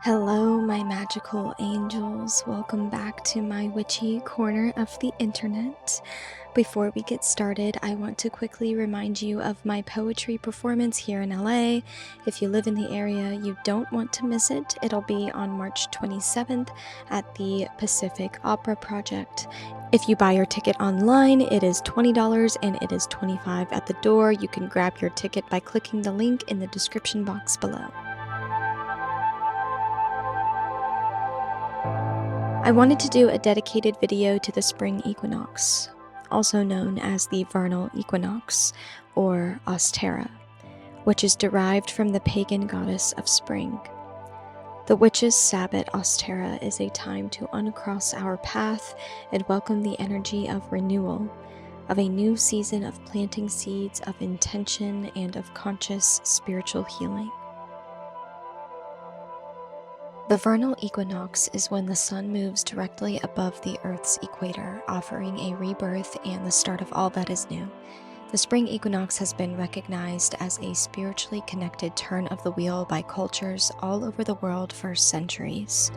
Hello, my magical angels. Welcome back to my witchy corner of the internet. Before we get started, I want to quickly remind you of my poetry performance here in LA. If you live in the area, you don't want to miss it. It'll be on March 27th at the Pacific Opera Project. If you buy your ticket online, it is $20 and it is $25 at the door. You can grab your ticket by clicking the link in the description box below. I wanted to do a dedicated video to the spring equinox, also known as the vernal equinox, or Ostara, which is derived from the pagan goddess of spring. The witch's Sabbath Ostara is a time to uncross our path and welcome the energy of renewal, of a new season of planting seeds of intention and of conscious spiritual healing. The vernal equinox is when the sun moves directly above the Earth's equator, offering a rebirth and the start of all that is new. The spring equinox has been recognized as a spiritually connected turn of the wheel by cultures all over the world for centuries.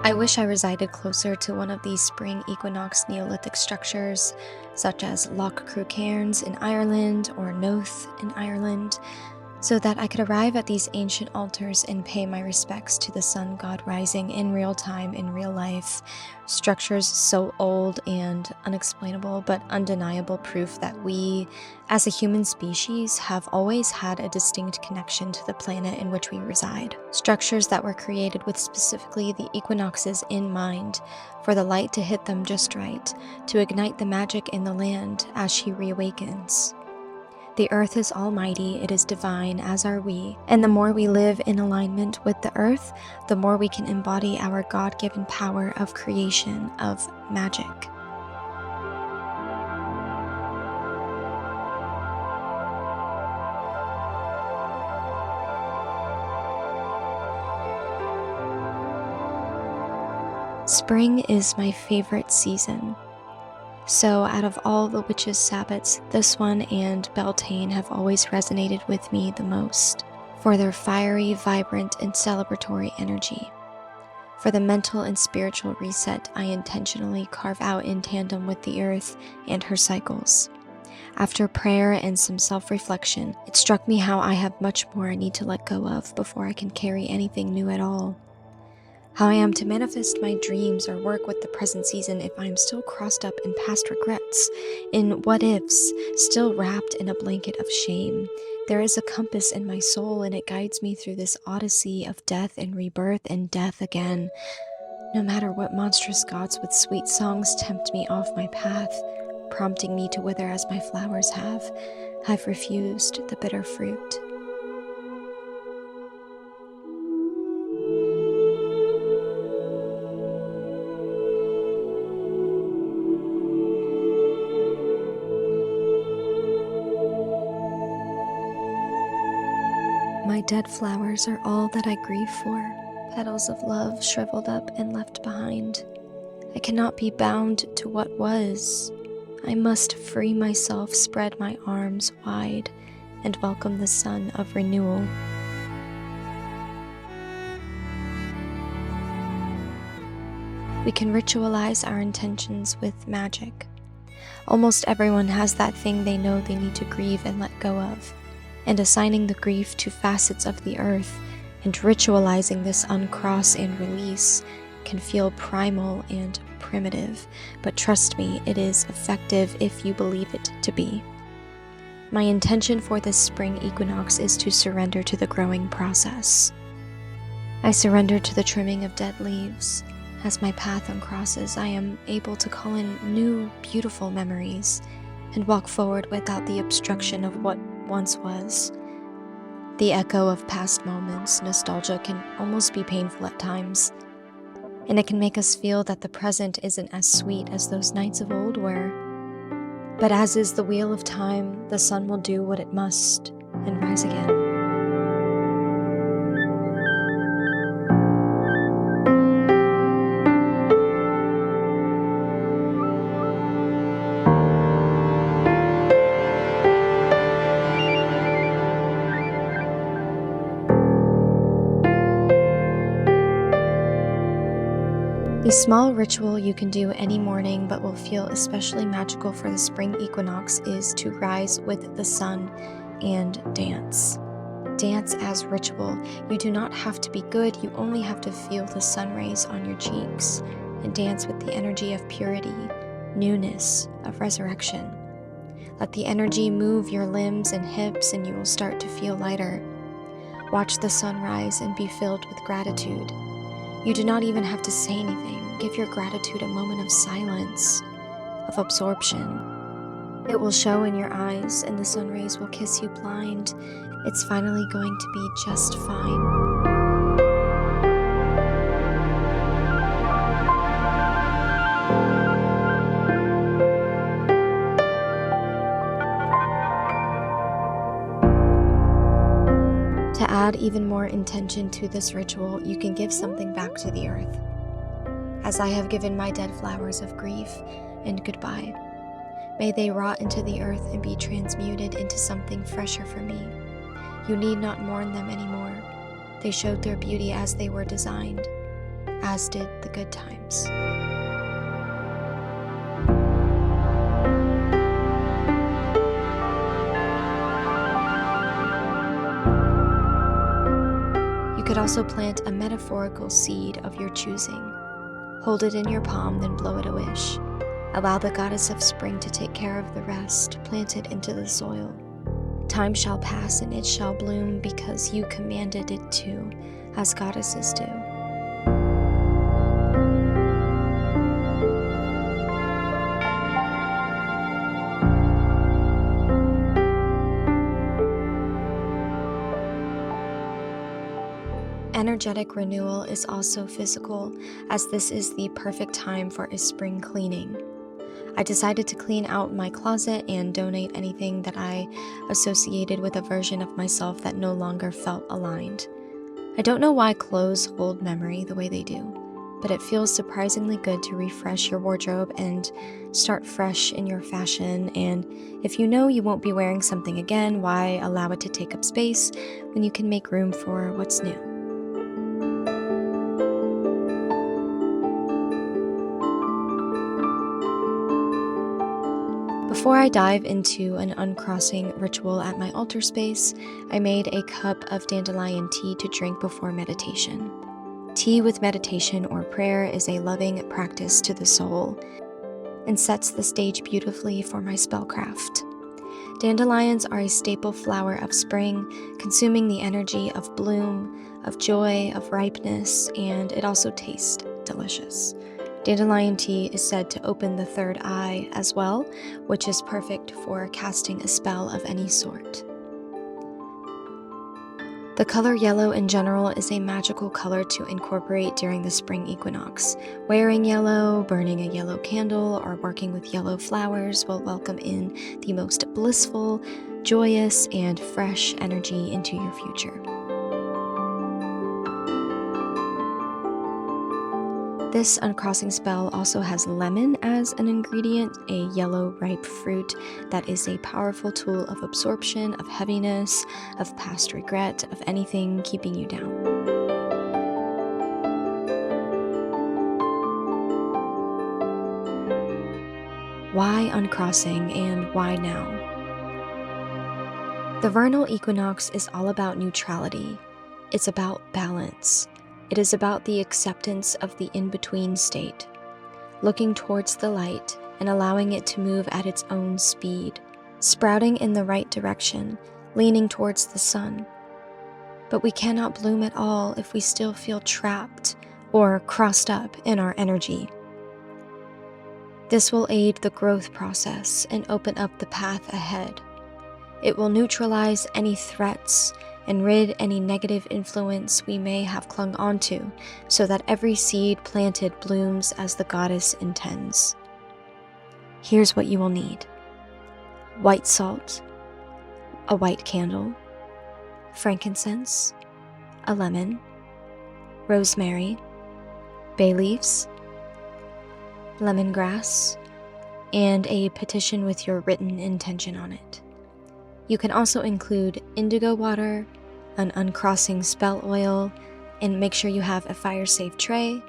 I wish I resided closer to one of these spring equinox Neolithic structures, such as Loch Cairns in Ireland or Noath in Ireland, so that I could arrive at these ancient altars and pay my respects to the sun god rising in real time, in real life. Structures so old and unexplainable, but undeniable proof that we, as a human species, have always had a distinct connection to the planet in which we reside. Structures that were created with specifically the equinoxes in mind, for the light to hit them just right, to ignite the magic in the land as she reawakens. The earth is almighty, it is divine, as are we, and the more we live in alignment with the earth, the more we can embody our God-given power of creation, of magic. Spring is my favorite season. So out of all the witches' Sabbats, this one and Beltane have always resonated with me the most, for their fiery, vibrant, and celebratory energy. For the mental and spiritual reset I intentionally carve out in tandem with the earth and her cycles. After prayer and some self-reflection, it struck me how I have much more I need to let go of before I can carry anything new at all. How I am to manifest my dreams or work with the present season if I am still crossed up in past regrets, in what-ifs, still wrapped in a blanket of shame. There is a compass in my soul and it guides me through this odyssey of death and rebirth and death again. No matter what monstrous gods with sweet songs tempt me off my path, prompting me to wither as my flowers have, I've refused the bitter fruit. My dead flowers are all that I grieve for, petals of love shriveled up and left behind. I cannot be bound to what was. I must free myself, spread my arms wide, and welcome the sun of renewal. We can ritualize our intentions with magic. Almost everyone has that thing they know they need to grieve and let go of. And assigning the grief to facets of the earth and ritualizing this uncross and release can feel primal and primitive, but trust me, it is effective if you believe it to be. My intention for this spring equinox is to surrender to the growing process. I surrender to the trimming of dead leaves. As my path uncrosses, I am able to call in new, beautiful memories and walk forward without the obstruction of what once was. The echo of past moments, nostalgia can almost be painful at times, and it can make us feel that the present isn't as sweet as those nights of old were. But as is the wheel of time, the sun will do what it must and rise again. A small ritual you can do any morning but will feel especially magical for the spring equinox is to rise with the sun and dance. Dance as ritual. You do not have to be good, you only have to feel the sun rays on your cheeks and dance with the energy of purity, newness, of resurrection. Let the energy move your limbs and hips and you will start to feel lighter. Watch the sun rise and be filled with gratitude. You do not even have to say anything. Give your gratitude a moment of silence, of absorption. It will show in your eyes and the sun rays will kiss you blind. It's finally going to be just fine. To add even more intention to this ritual, you can give something back to the earth. As I have given my dead flowers of grief and goodbye, may they rot into the earth and be transmuted into something fresher for me. You need not mourn them anymore. They showed their beauty as they were designed, as did the good times. You could also plant a metaphorical seed of your choosing. Hold it in your palm, then blow it a wish. Allow the goddess of spring to take care of the rest. Plant it into the soil. Time shall pass and it shall bloom because you commanded it to, as goddesses do. Energetic renewal is also physical, as this is the perfect time for a spring cleaning. I decided to clean out my closet and donate anything that I associated with a version of myself that no longer felt aligned. I don't know why clothes hold memory the way they do, but it feels surprisingly good to refresh your wardrobe and start fresh in your fashion. And if you know you won't be wearing something again, why allow it to take up space when you can make room for what's new? Before I dive into an uncrossing ritual at my altar space, I made a cup of dandelion tea to drink before meditation. Tea with meditation or prayer is a loving practice to the soul and sets the stage beautifully for my spellcraft. Dandelions are a staple flower of spring, consuming the energy of bloom, of joy, of ripeness, and it also tastes delicious. Dandelion tea is said to open the third eye as well, which is perfect for casting a spell of any sort. The color yellow in general is a magical color to incorporate during the spring equinox. Wearing yellow, burning a yellow candle, or working with yellow flowers will welcome in the most blissful, joyous, and fresh energy into your future. This uncrossing spell also has lemon as an ingredient, a yellow ripe fruit that is a powerful tool of absorption, of heaviness, of past regret, of anything keeping you down. Why uncrossing and why now? The vernal equinox is all about neutrality. It's about balance. It is about the acceptance of the in-between state, looking towards the light and allowing it to move at its own speed, sprouting in the right direction, leaning towards the sun. But we cannot bloom at all if we still feel trapped or crossed up in our energy. This will aid the growth process and open up the path ahead. It will neutralize any threats and rid any negative influence we may have clung onto, so that every seed planted blooms as the goddess intends. Here's what you will need: white salt, a white candle, frankincense, a lemon, rosemary, bay leaves, lemongrass, and a petition with your written intention on it. You can also include indigo water, an uncrossing spell oil, and make sure you have a fire-safe tray,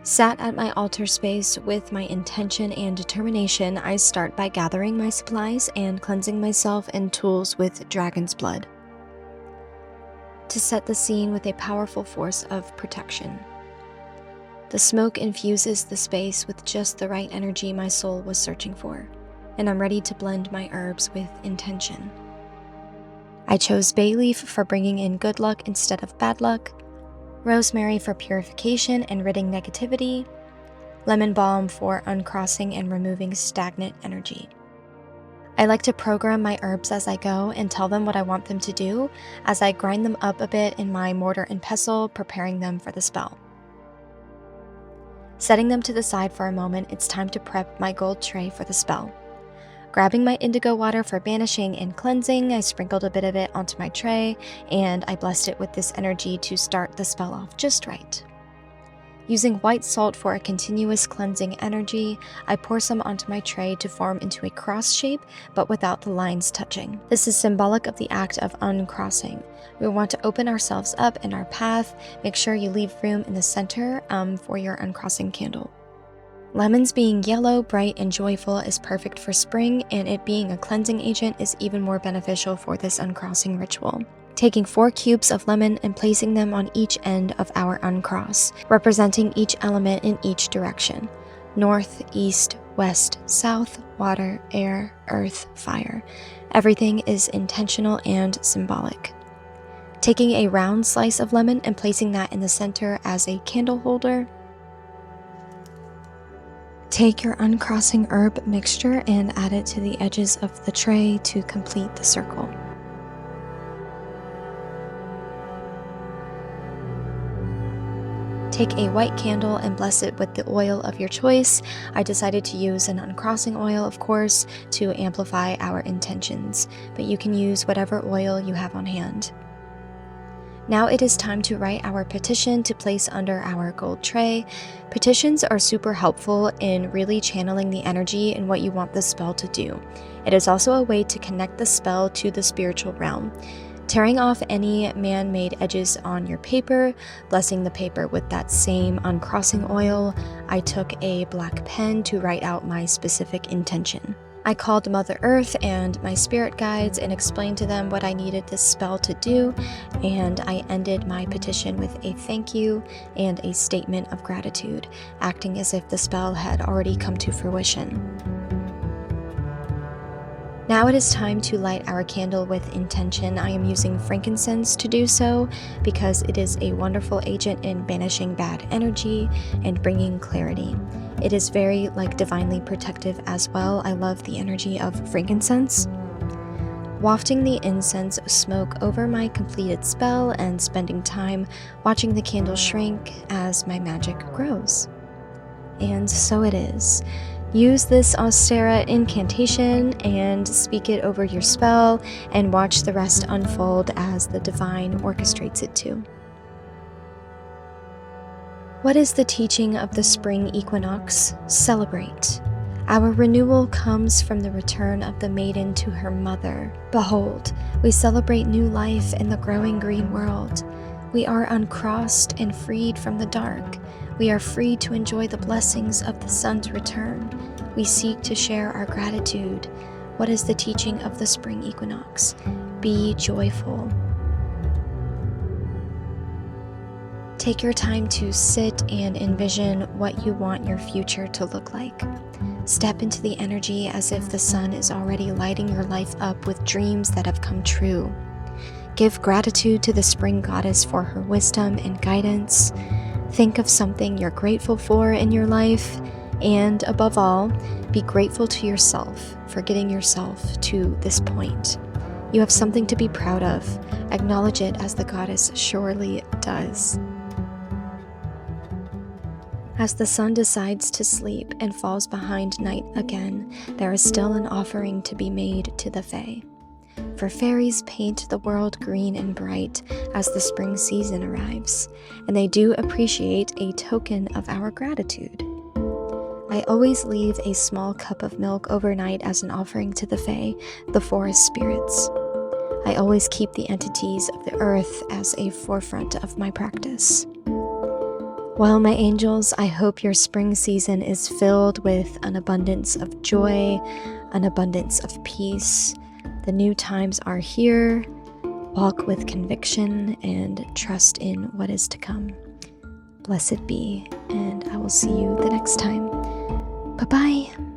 Sat at my altar space with my intention and determination, I start by gathering my supplies and cleansing myself and tools with dragon's blood, to set the scene with a powerful force of protection. The smoke infuses the space with just the right energy my soul was searching for, and I'm ready to blend my herbs with intention. I chose bay leaf for bringing in good luck instead of bad luck, rosemary for purification and ridding negativity, lemon balm for uncrossing and removing stagnant energy. I like to program my herbs as I go and tell them what I want them to do as I grind them up a bit in my mortar and pestle, preparing them for the spell. Setting them to the side for a moment, it's time to prep my gold tray for the spell. Grabbing my indigo water for banishing and cleansing, I sprinkled a bit of it onto my tray, and I blessed it with this energy to start the spell off just right. Using white salt for a continuous cleansing energy, I pour some onto my tray to form into a cross shape, but without the lines touching. This is symbolic of the act of uncrossing. We want to open ourselves up in our path. Make sure you leave room in the center for your uncrossing candle. Lemons being yellow, bright, and joyful is perfect for spring, and it being a cleansing agent is even more beneficial for this uncrossing ritual. Taking 4 cubes of lemon and placing them on each end of our uncross, representing each element in each direction: north, east, west, south, water, air, earth, fire. Everything is intentional and symbolic. Taking a round slice of lemon and placing that in the center as a candle holder. Take your uncrossing herb mixture and add it to the edges of the tray to complete the circle. Take a white candle and bless it with the oil of your choice. I decided to use an uncrossing oil, of course, to amplify our intentions, but you can use whatever oil you have on hand. Now it is time to write our petition to place under our gold tray. Petitions are super helpful in really channeling the energy and what you want the spell to do. It is also a way to connect the spell to the spiritual realm. Tearing off any man-made edges on your paper, blessing the paper with that same uncrossing oil, I took a black pen to write out my specific intention. I called Mother Earth and my spirit guides and explained to them what I needed this spell to do, and I ended my petition with a thank you and a statement of gratitude, acting as if the spell had already come to fruition. Now it is time to light our candle with intention. I am using frankincense to do so because it is a wonderful agent in banishing bad energy and bringing clarity. It is very divinely protective as well. I love the energy of frankincense. Wafting the incense smoke over my completed spell and spending time watching the candle shrink as my magic grows. And so it is. Use this Ostara incantation and speak it over your spell and watch the rest unfold as the divine orchestrates it too. What is the teaching of the spring equinox? Celebrate. Our renewal comes from the return of the maiden to her mother. Behold, we celebrate new life in the growing green world. We are uncrossed and freed from the dark. We are free to enjoy the blessings of the sun's return. We seek to share our gratitude. What is the teaching of the spring equinox? Be joyful. Take your time to sit and envision what you want your future to look like. Step into the energy as if the sun is already lighting your life up with dreams that have come true. Give gratitude to the spring goddess for her wisdom and guidance. Think of something you're grateful for in your life, and above all, be grateful to yourself for getting yourself to this point. You have something to be proud of. Acknowledge it as the goddess surely does. As the sun decides to sleep and falls behind night again, there is still an offering to be made to the Fae. For fairies paint the world green and bright as the spring season arrives, and they do appreciate a token of our gratitude. I always leave a small cup of milk overnight as an offering to the Fae, the forest spirits. I always keep the entities of the earth as a forefront of my practice. Well, my angels, I hope your spring season is filled with an abundance of joy, an abundance of peace. The new times are here. Walk with conviction and trust in what is to come. Blessed be, and I will see you the next time. Bye-bye.